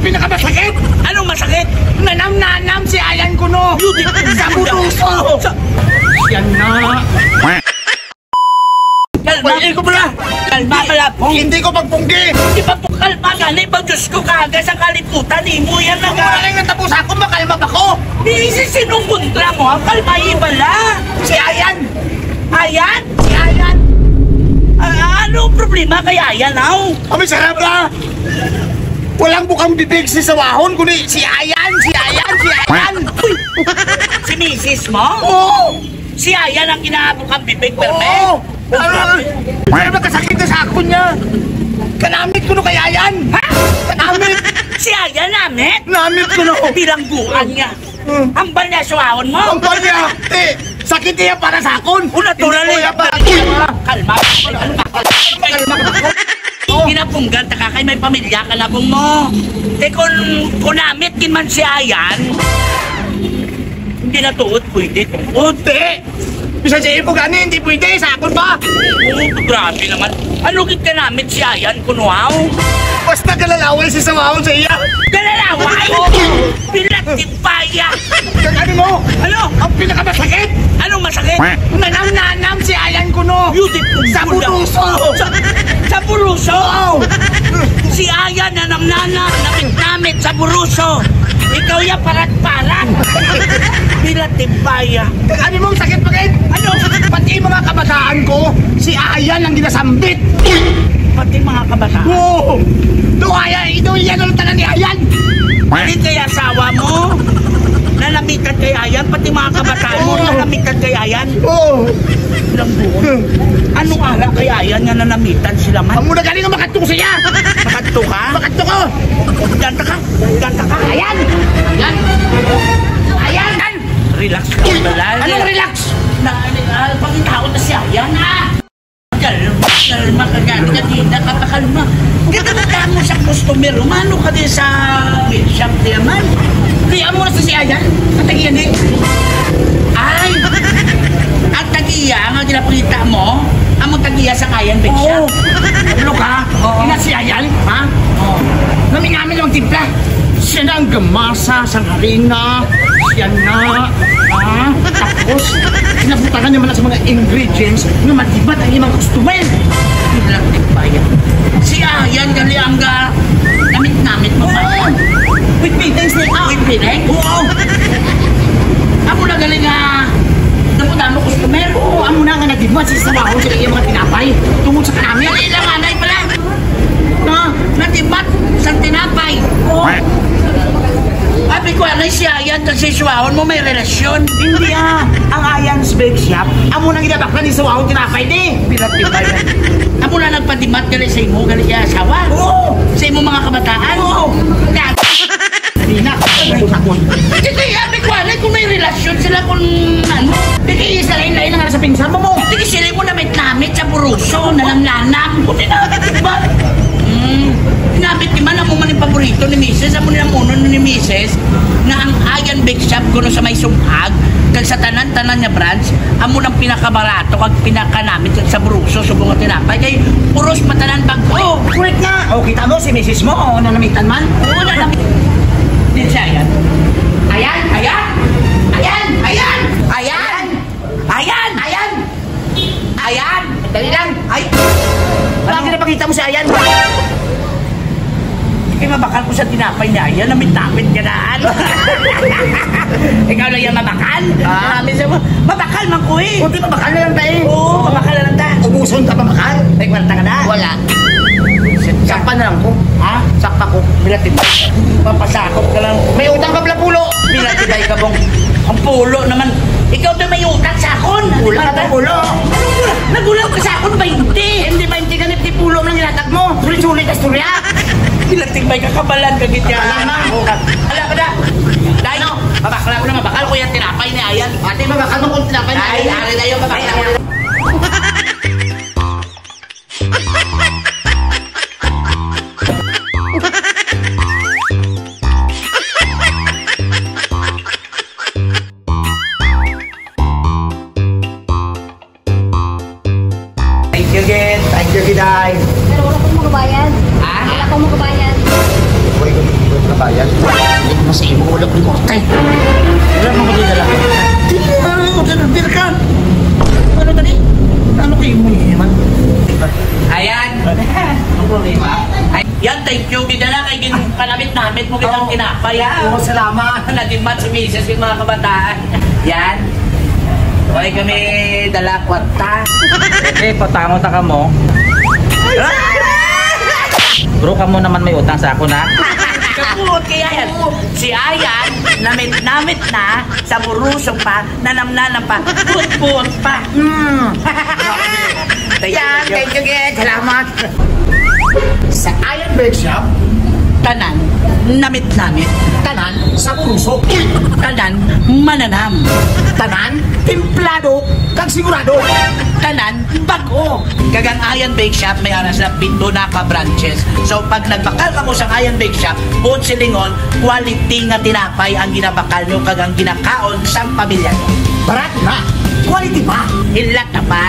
pinakamasakit! Anong masakit? Nanam si Ayan ko no! Sa puso! Yan na! Kalma! Pwede ko pala! Kalma pala! Hindi ko pagpunggi! Di ba po kalma ka? Na ibang Diyos ko kaga sa kaliputan eh mo yan na Kung nga! wala yung natapos ako, makalma ba ko? Hindi sinong kontra mo ang kalma ibala! Si Ayan! Ayan? Si Ayan! Anong problema kay Ayan aw? Kami sarap na! Walang bukang bibig si Sawahon, kundi si Ayan! Si Ayan! Si Ayan! Uy! Si misis mo? Oo! Si Ayan ang kinaabok ang bibig, perme? Oo! Ano magkasakit na sa ako niya? Kanamit ko no kay Ayan! Ha? Kanamit! Si Ayan namit? Namit ko no! Bilangguan niya. Ang balya suwahon mo? Ang banya! Sakit niya para sa akon! Natural Hindi ko eh. yan para Kalma. Ginapunggan, taka kay may pamilya ka na bong mo. Te kung namit kin man si Ayan, hindi na tuot pwede. Unti! Bisa siya po gani, hindi pwede sa akon ba? Oo, grabe naman. Ano kit ka namit si Ayan, kunuaw? Basta kalalaway si Sawahon sa iya! Galalaway! Pinatipaya! Ano mo? Ano? Ang pinakamasakit! Anong masakit? Nanam si Ayan ko no! Beautiful. Sa puso! Sa buruso! Si Ayan na namnana, namit-namit sa buruso. Ikaw ya parat-parat. Pinatipaya. Ano mo ang sakit bakit? Ano? Pati mga kabataan ko, si Ayan ang ginasambit! Pati mga kabataan. Oo! Ito yan ang tanan ni Ayan! Hindi kaya asawa mo? Nalamitan kay Ayan? Pati mga kabataan mo nalamitan kay Ayan? Oo! Ilang buwan? Anong ala kay Ayan nga nanamitan sila man? Ang muna galing ang makato siya! Makato ka? Makato ko! Ganta ka? Ganta ka? Ayan! Ayan! Ayan! Relax ka pala. Anong relax? Pagkitaon na siya. Yan na! Kalma ka gano'n. Kanina ka pa kalma. Ganda mo sa customer. Umano ka din sa milk shop naman. Kaya mo na sa si Ayan? Ang tagiyan eh! Ay! At tagiya, ang ginapakita mo, ang tagiya sa Kayan Milk Shop. Ano ka? Ina si Ayan? Ha? Oo. Namin lang timpla. Siya na ang gamasa sa harina. Siya na. Ha? Tapos, pinabutangan naman na sa mga ingredients na matibat ang imang customer. Ilang tigbayan. Si Ayan, gali ang namit-namit mo pa. With meetings na ikaw. With pineng? Oo. Ako na gali nga napunta mo customer. Oo, amo na nga nagdibuan si Sawahon sa iyong mga tinapay. Tungod sa kanami. Gali lang anay pala. Na, natibat sa tinapay. Oo. Sabi ko, anay si Ayan kasi suwahon mo may relasyon. Hindi ang Ayan's Bake Shop, amo nang ginabaklan ni Sawahon tinapay di. Pinatibayan. Ako na nagpadimat gali sa imo, gali kaya asawa. Oo. Sa imo mga kabataan. Oo. Hindi na. Kasi sabi ko, anay kung may relasyon sila kung ano. Hindi isa lain-lain na nga sa pinsan mo. Sige sila mo namit-namit sa puruso, nalang-lanang. Kundi na, diba? Nabit ni man ang mga paborito ni Mrs. Amo nila muno ni Mrs. na ang Ayan Bake Shop ko no sa may sumpag kag sa tanan-tanan niya branch amo nang pinakabarato kag pinakanamit sa bruso subong nga tinapay kay puros patanan bago. Correct na. O, kita mo si Mrs. mo, o nanamitan man. Oo na namit. Din siya Ayan. Ayan, Ayan. Ayan, Ayan. Ayan. Ayan. Ayan. Ayan. Dali lang. Ay. Parang pinapakita mo si Ayan. Kaya mabakal ko sa tinapay niya, yan, namit-namit ka na. Ikaw lang yung mabakal? Mabakal man ko eh. Kunti mabakal na lang tayo. Oo, mabakal na lang tayo. Umuson ka mabakal. May kwarta ka na? Wala. Sakpa na lang ko. Ha? Sakpa ko. Pinatibay. Papasakop ka lang. May utang ka pala pulo. Pinatibay ka bong. Ang pulo naman. Ikaw na may utang sa akon. Pulo ka pulo. Nagulang ka sa akon, 20. Hindi ba hindi ganit ni pulo lang nilatag mo? Sulit-sulit ka storya. Pinatibay ka kabalan ka gitya. Alam ka na. Dahil no, mabakal ko na mabakal ko yung tinapay ni Ayan. Ate, mabakal mo kung tinapay na. Ay, ari na yung mabakal. Thank you, Giday. Pero wala kong magabayan. Ha? Wala kong magabayan. sa imo ulam ni Morte. Wala mo ko dala. Di order ka. Ano tadi? Ano kayo mo naman? Ayan. Ang problema. Yan, thank you. Bidala kay panamit-namit mo kitang tinapay, ha? Oo, salamat. Nadimat si Mrs. yung mga kabataan. Yan. Okay kami dala kwarta. Eh, patango ta ka mo. Bro, ka mo naman may utang sa ako na. Kaput kaya yan. Si Ayan, namit-namit na, sa burusong pa, nanamnanan pa, put-put pa. Yan, thank you, Ged. Salamat. Sa Iron Bake Shop, Tanan, namit-namit. tanan sa puso. Tanan, mananam. Tanan, timplado, kag sigurado. Tanan, bago. Kagang Ayan Bake Shop, may aras na 7 na ka-branches. So, pag nagbakal ka mo sa Ayan Bake Shop, buod silingon, quality nga tinapay ang ginabakal nyo kagang ginakaon sa pamilya nyo. Barat na. Quality pa. Ilat na pa.